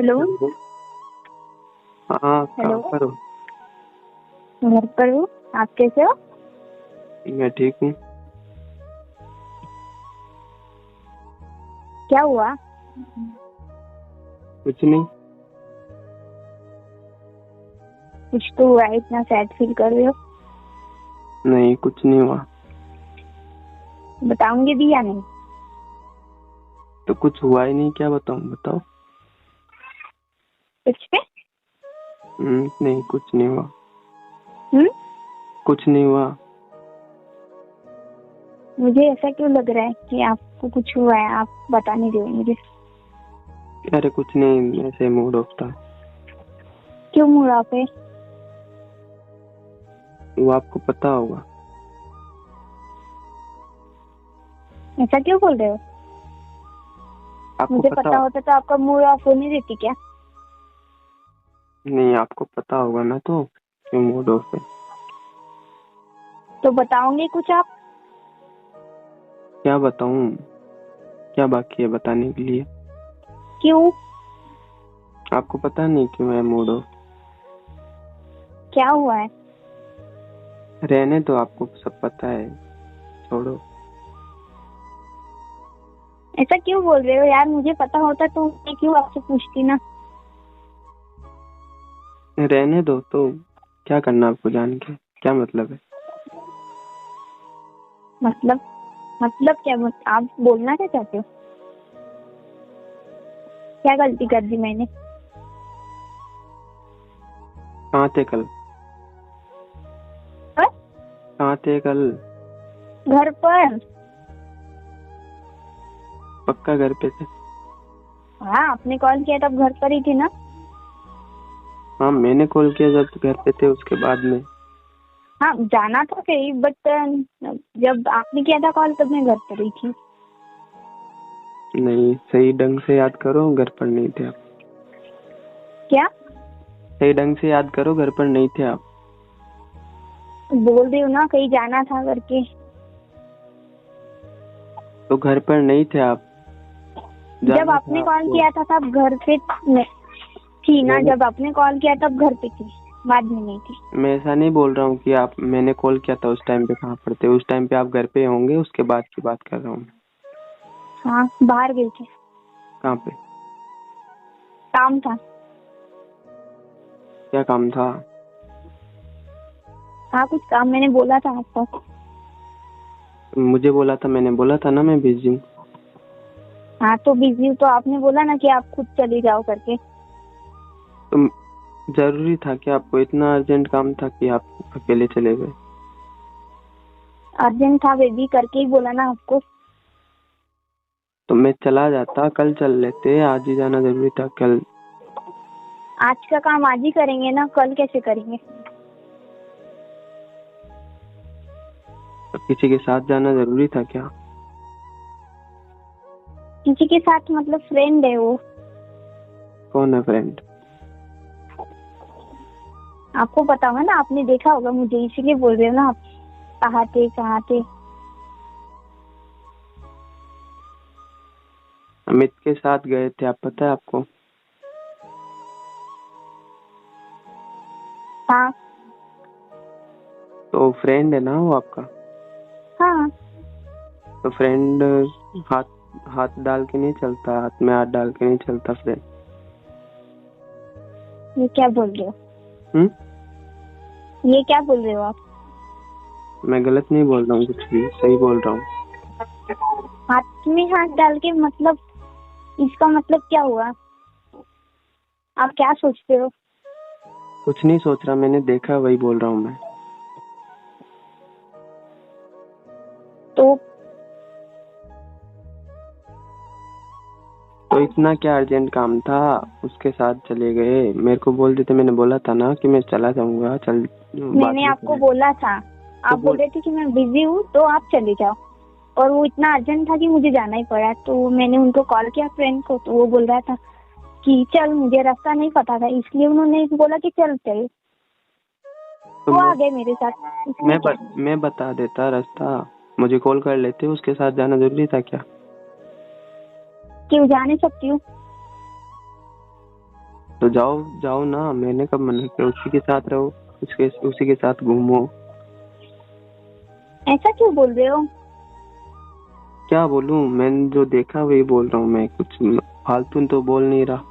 Hello. हाँ, hello. कहाँ पर हो? घर पर हूँ। आप कैसे हो? मैं ठीक हूँ। क्या हुआ? कुछ नहीं। कुछ तो हुआ है, इतना सैड फील कर रहे हो। नहीं, कुछ नहीं हुआ। बताऊंगी भी या नहीं? तो कुछ हुआ ही नहीं, क्या बताऊँ? बताओ। कुछ पे? नहीं, कुछ नहीं हुआ। हम्म। कुछ नहीं हुआ। मुझे ऐसा क्यों लग रहा है कि आपको कुछ हुआ है, आप बता नहीं रहे हो मुझे। अरे कुछ नहीं, ऐसे मूड ऑफ था। क्यों मूड ऑफ है? वो आपको पता होगा। ऐसा क्यों बोल रहे हो? आपको मुझे पता पता होता तो आपका मूड ऑफ होने देती क्या? नहीं, आपको पता होगा ना, तो क्यों मूड ऑफ है? तो बताओगे कुछ आप? क्या बताऊँ? क्या बाकी है बताने के लिए? क्यों? आपको पता नहीं क्यों है मूड ऑफ? क्या हुआ है? रहने दो, आपको सब पता है, छोड़ो। ऐसा क्यों बोल रहे हो यार? मुझे पता होता तो मैं क्यों आपसे पूछती ना। रहने दो तो। क्या करना आपको जान के? क्या मतलब है? मतलब क्या आप बोलना क्या चाहते हो? क्या गलती कर दी मैंने? कहाँ थे कल? हाँ? कहाँ थे कल? घर पर। पक्का घर पे थे? हाँ, आपने कॉल किया तब घर पर ही थी ना। हाँ, मैंने कॉल किया जब घर पे थे, उसके बाद में। हाँ, जाना तो सही, बट जब आपने किया था कॉल तब मैं घर पर ही थी। नहीं, सही ढंग से याद करो, घर पर नहीं थे आप। क्या? सही ढंग से याद करो, घर पर नहीं थे आप। बोल रही हूँ ना, कहीं जाना था करके। तो घर पर नहीं थे आप। जब आपने कॉल किया था तब घर पे थी ना। जब आपने कॉल किया तब घर पे थी, बाद में नहीं थी। मैं ऐसा नहीं बोल रहा हूँ कि आप, मैंने कॉल किया था उस टाइम पे कहाँ पर थे। उस टाइम पे आप घर पे होंगे, उसके बाद की बात कर रहा हूँ। हाँ, बाहर गई थी। कहाँ पे? काम था। क्या काम था? हाँ, कुछ काम मैंने बोला था आपको। मुझे बोला था? मैंने बोला था ना मैं बिजी हूँ। हाँ, तो बिजी हूँ तो आपने बोला ना कि आप खुद चली जाओ करके। तो जरूरी था कि आपको इतना अर्जेंट काम था कि आप अकेले चले गए? अर्जेंट था बेबी करके ही बोला ना आपको। तो मैं चला जाता, कल चल लेते, आज ही जाना जरूरी था कल। आज का काम आज ही करेंगे ना, कल कैसे करेंगे? तो किसी के साथ जाना जरूरी था क्या? किसी के साथ मतलब फ्रेंड है वो। कौन है फ्रेंड? आपको पता होगा ना, आपने देखा होगा मुझे, इसीलिए बोल रहे हो ना आप। कहाँ थे? अमित के साथ गए थे आप, पता है आपको? हाँ। तो फ्रेंड है ना वो आपका? हाँ। तो फ्रेंड हाथ हाथ डाल के नहीं चलता, हाथ में हाथ डाल के नहीं चलता फ्रेंड। ये क्या बोल रहे हो? ये क्या बोल रहे हो आप? मैं गलत नहीं बोल रहा हूँ, कुछ भी सही बोल रहा हूँ। हाथ में हाथ डाल के मतलब, इसका मतलब क्या हुआ? आप क्या सोचते हो? कुछ नहीं सोच रहा, मैंने देखा वही बोल रहा हूँ मैं। तो इतना क्या अर्जेंट काम था? उसके साथ चले गए, मेरे को बोल देते, मैंने बोला था ना कि मैं चला जाऊंगा, चल। मैंने आपको बोला था, आप बोल रहे थे कि मैं बिजी हूँ तो आप चले जाओ। और वो इतना अर्जेंट था कि मुझे जाना ही पड़ा, तो मैंने उनको कॉल किया फ्रेंड को, तो वो बोल रहा था कि चल, मुझे रास्ता नहीं पता था इसलिए उन्होंने बोला कि चल चल। तो आ गए मेरे साथ। मैं बता देता रास्ता, मुझे कॉल कर लेते, उसके साथ जाना जरूरी था क्या? क्यों जा नहीं सकती हूँ? तो जाओ जाओ ना, मैंने कब मना किया? उसी के साथ रहो, उसी के साथ घूमो। ऐसा क्यों बोल रहे हो? क्या बोलूं? मैंने जो देखा वही बोल रहा हूँ मैं, कुछ फालतू तो बोल नहीं रहा,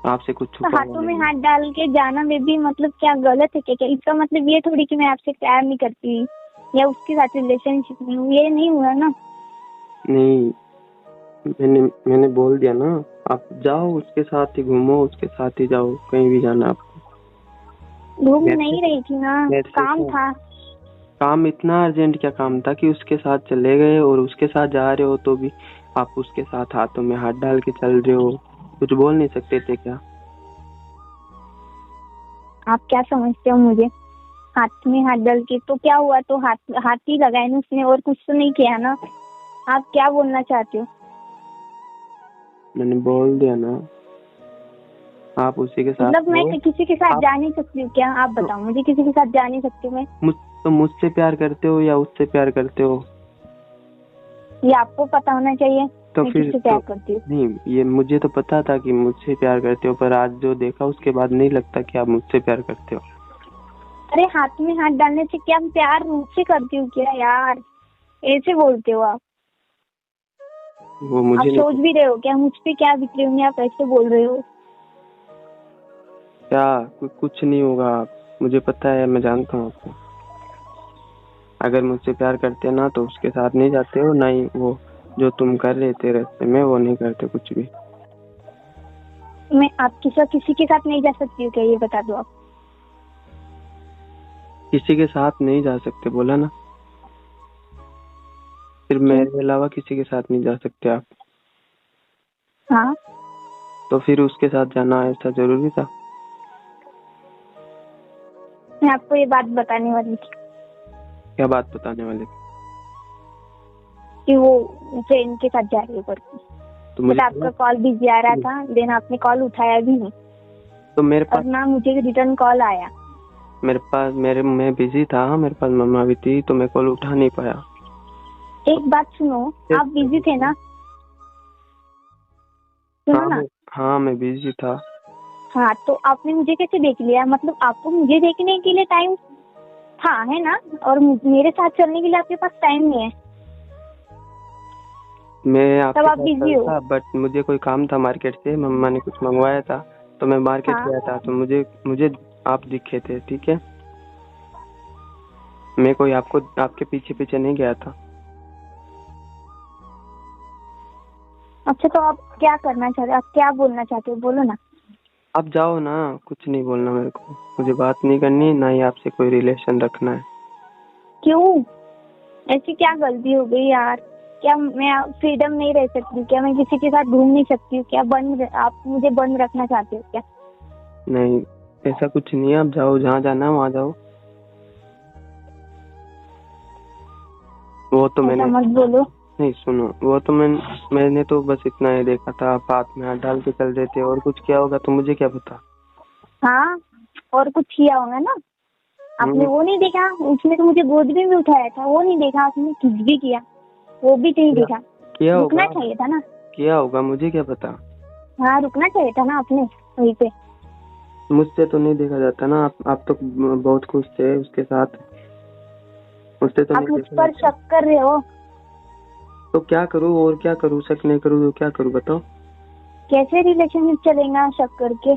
आपसे कुछ तो छुपा हाथों में हाथ डाल के जाना बेबी मतलब क्या गलत है क्या? इसका मतलब ये थोड़ी कि मैं आपसे प्यार नहीं करती या उसके साथ रिलेशनशिप में हूँ, ये नहीं हुआ ना। नहीं, मैंने बोल दिया ना, आप जाओ उसके साथ ही घूमो, उसके साथ ही जाओ, कहीं भी जाना आपको। घूम नहीं रही थी ना, काम था। काम इतना अर्जेंट क्या काम था कि उसके साथ चले गए, और उसके साथ जा रहे हो तो भी आप उसके साथ हाथों में हाथ डाल के चल रहे हो, कुछ बोल नहीं सकते थे क्या? आप क्या समझते हो मुझे? हाथ में हाथ डाल के तो क्या हुआ? तो हाथ ही लगाए ना उसने, और कुछ तो नहीं किया ना। आप क्या बोलना चाहते हो? मैंने बोल दिया ना, आप उसी के साथ मतलब मैं हो। किसी के साथ जा नहीं सकती हूँ क्या? आप बताओ मुझे, किसी के साथ जा नहीं सकती मैं? तो मुझसे प्यार करते हो या उससे प्यार करते हो? ये आपको पता होना चाहिए। तो मैं फिर किससे प्यार करती हूँ? नहीं, ये मुझे तो पता था कि मुझसे प्यार करते हो, पर आज जो देखा उसके बाद नहीं लगता कि आप मुझसे प्यार करते हो। अरे हाथ में हाथ डालने से क्या हम प्यार मुझसे करती हूँ क्या यार? ऐसे बोलते हो आप? वो आप मुझे नहीं सोच भी रहे हो क्या मुझ पे क्या बीत रही होंगी? आप ऐसे बोल रहे हो। क्या कुछ नहीं होगा, मुझे पता है, मैं जानता हूँ आपको। अगर मुझसे प्यार करते ना तो उसके साथ नहीं जाते हो, ना ही वो जो तुम कर रहे थे रास्ते में वो नहीं करते कुछ भी। मैं आपके साथ किसी के साथ नहीं जा सकती हूँ क्या? ये बता दो आप। किसी के साथ नहीं जा सकते बोला ना, फिर मेरे अलावा किसी के साथ नहीं जा सकते आप। हाँ, तो फिर उसके साथ जाना ऐसा जरूरी था? मैं आपको ये बात बताने वाली थी क्या बात बताने वाले थे? कि वो फ्रेंड के साथ जा रही है करके। तो मुझे आपका कॉल बिजी आ रहा था, देन आपने कॉल उठाया भी नहीं, तो मेरे और पास ना मुझे रिटर्न कॉल आया। मैं बिजी था, मेरे पास मम्मा भी थी तो मैं कॉल उठा नहीं पाया। एक बात सुनो, आप बिजी थे ना? सुनो ना। हाँ मैं बिजी था। हाँ, तो आपने मुझे कैसे देख लिया? मतलब आपको मुझे देखने के लिए टाइम था, है ना? और मेरे साथ चलने के लिए आपके पास टाइम नहीं है। मैं आपके तब आप साथ बिजी चल हो। था, बट मुझे कोई काम था मार्केट से, मम्मा ने कुछ मंगवाया था तो मैं मार्केट हाँ। गया था, तो मुझे आप दिखे थे, ठीक है? मैं कोई आपके पीछे पीछे नहीं गया था। अच्छा, तो आप क्या करना चाहते हो? आप क्या बोलना चाहते हो? बोलो ना। आप जाओ ना, कुछ नहीं बोलना मेरे को, मुझे बात नहीं करनी, ना ही आपसे कोई रिलेशन रखना है। क्यों? ऐसी क्या गलती हो गई यार? क्या मैं फ्रीडम नहीं रह सकती क्या? मैं किसी के साथ घूम नहीं सकती हूँ क्या? आप मुझे बंद रखना चाहते हो क्या? नहीं, ऐसा कुछ नहीं है, आप जाओ, जहाँ जाना है वहाँ जाओ। वो तो ऐसा मैंने मत बोलो। नहीं, सुनो, वो तो मैंने तो बस इतना ही देखा था, आप हाथ में हाथ डाल के चल रहे थे, और कुछ किया होगा तो मुझे क्या पता। हाँ, और कुछ किया होगा ना? आपने वो नहीं देखा? उसने तो मुझे गोद में भी उठाया था, वो नहीं देखा आपने? किस भी किया, वो भी नहीं देखा? किया रुकना होगा, चाहिए था ना? किया होगा, मुझे क्या पता। हाँ, रुकना चाहिए था ना आपने वहीं पे। मुझसे तो नहीं देखा जाता ना, आप तो बहुत खुश थे उसके साथ, मुझसे तो आप नहीं मुझ देखा पर जाता। शक कर रहे हो? तो क्या करूँ, और क्या करूँ? शक नहीं करूँ तो क्या करूँ बताओ? कैसे रिलेशनशिप चलेगा शक करके?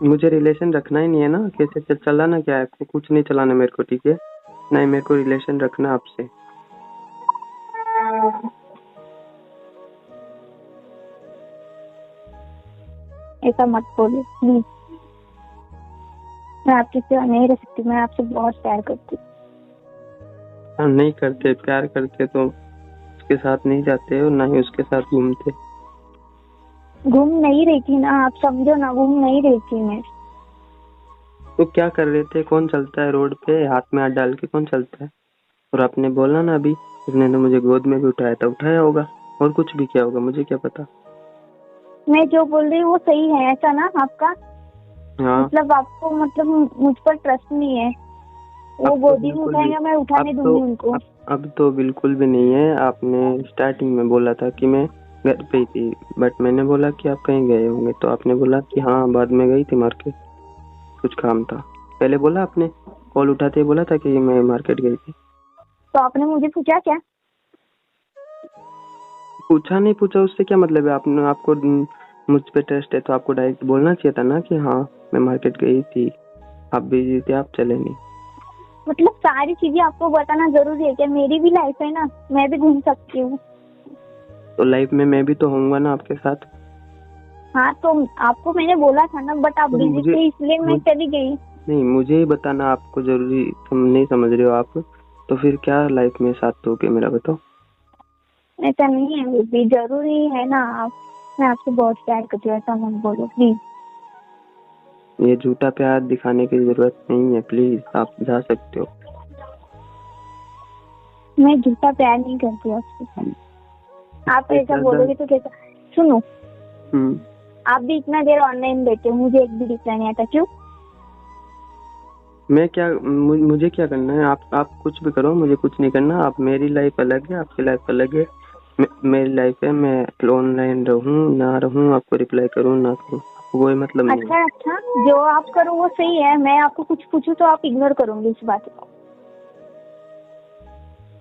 मुझे रिलेशन रखना ही नहीं है ना, कैसे चलाना क्या है? कुछ नहीं चलाना मेरे को, ठीक है? नहीं, मेरे को रिलेशन रखना आपसे। ऐसा मत बोलो प्लीज। मैं आपके सिवा नहीं रह सकती, मैं आपसे बहुत प्यार करती हूँ। हम नहीं करते, प्यार करते तो उसके साथ नहीं जाते और ना ही उसके साथ घूमते। घूम नहीं रही थी ना, आप समझो ना, घूम नहीं रही थी मैं। तो क्या कर रहे थे? कौन चलता है रोड पे हाथ में हाथ डाल के, कौन चलता है? और आपने बोला ना अभी, उसने तो मुझे गोद में भी उठाया था, उठाया होगा, और कुछ भी किया होगा, मुझे क्या पता। मैं जो बोल रही हूँ वो सही है, ऐसा ना आपका? हाँ, मतलब आपको मतलब मुझ पर ट्रस्ट नहीं है? वो गोदी में उठाएंगे, मैं उठाने दूंगी उनको। अब तो बिल्कुल भी नहीं है। आपने स्टार्टिंग में बोला था कि मैं घर पे ही थी, बट मैंने बोला कि आप कहीं गए होंगे, तो आपने बोला कि हाँ बाद में गई थी मार्केट, कुछ काम था। पहले बोला आपने, कॉल उठाते ही बोला था कि मैं मार्केट गई थी। तो आपने मुझे पूछा क्या? पूछा नहीं पूछा उससे क्या मतलब है? आपने आपको मुझ पे टेस्ट है तो आपको डायरेक्ट बोलना चाहिए था ना कि हाँ मैं मार्केट गई थी, आप बिजी थे, आप चले नहीं। मतलब सारी चीजें आपको बताना जरूरी है क्या? मेरी भी लाइफ है ना, मैं भी घूम सकती हूँ। तो लाइफ में मैं भी तो होऊंगा ना आपके साथ। हाँ तो आपको मैंने बोला था ना, बट आप तो बिजी थे इसलिए मैं चली गई। नहीं, मुझे ही बताना आपको जरूरी, तुम नहीं समझ रहे हो आप, तो फिर क्या लाइफ में साथ दोगे मेरा, बताओ। ऐसा नहीं है बेबी, जरूरी है ना आप, मैं आपसे बहुत प्यार करती हूँ, ऐसा मत बोलो प्लीज। ये झूठा प्यार दिखाने की जरूरत नहीं है, प्लीज आप जा सकते हो। मैं झूठा प्यार नहीं करती आपसे। आप ऐसा बोलोगे तो कैसा? सुनो, आप भी इतना देर ऑनलाइन बैठे हो, मुझे एक भी रिप्लाई नहीं आता, क्यों? मैं क्या, मुझे क्या करना है? आप कुछ भी करो, मुझे कुछ नहीं करना। आप, मेरी लाइफ अलग है, आपकी लाइफ अलग है। मेरी लाइफ है, मैं ऑनलाइन रहूं ना रहूं, आपको रिप्लाई करूं ना करूं, कोई मतलब नहीं। अच्छा, जो आप करो वो सही है, मैं आपको कुछ पूछूं तो आप इग्नोर करोगे इस बात को।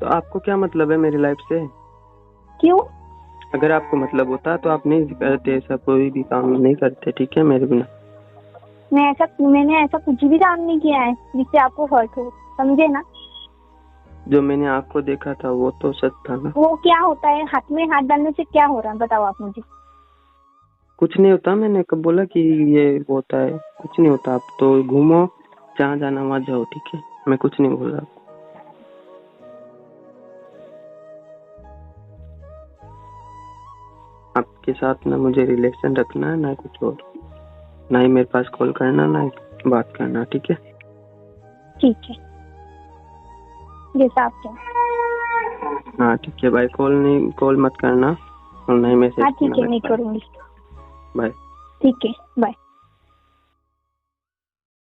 तो आपको क्या मतलब है मेरी लाइफ से? क्यों? अगर आपको मतलब होता तो आप नहीं करते, ऐसा कोई भी काम नहीं करते, ठीक है, मेरे बिना। मैंने ऐसा कुछ भी काम नहीं किया है जिससे आपको हर्ट हो, समझे ना? जो मैंने आपको देखा था वो तो सच था ना। वो क्या होता है? हाथ में हाथ डालने से क्या हो रहा है, बताओ आप मुझे। कुछ नहीं होता, मैंने कब बोला कि ये होता है? कुछ नहीं होता, आप तो घूमो, जहाँ जाना वहाँ जाओ, ठीक है, मैं कुछ नहीं बोल रहा। आपके साथ ना मुझे रिलेशन रखना है, ना कुछ और, ना ही मेरे पास कॉल करना, ना ही बात करना, ठीक है? ठीक है, जैसा आप क्या। हाँ ठीक है, भाई कॉल मत करना और ना ही मैसेज हाँ ठीक है, करना। नहीं करूँगी। बाय। ठीक है, बाय।